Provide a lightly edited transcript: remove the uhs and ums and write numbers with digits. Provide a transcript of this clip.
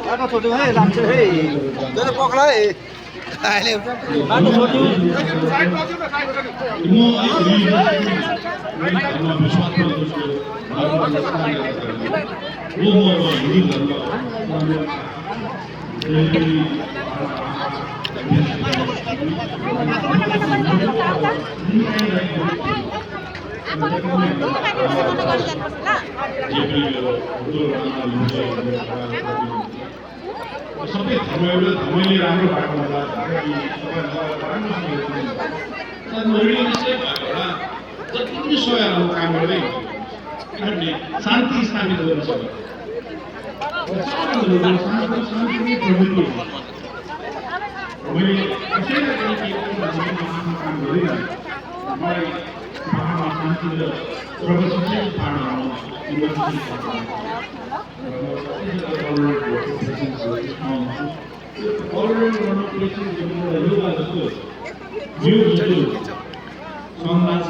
बाटो छोड्यौँ है लाग्छ है पक्ला है अहिले बाटो छोड्यौँ सबै धर्मले राम्रो भएको होला जति पनि सहयोग काम गर्दै किनभने शान्ति स्थापित गर्न सक्छ मैले कसैलाई काम गरिरहेको मलाई शान्ति र प्रगतिशील संवाद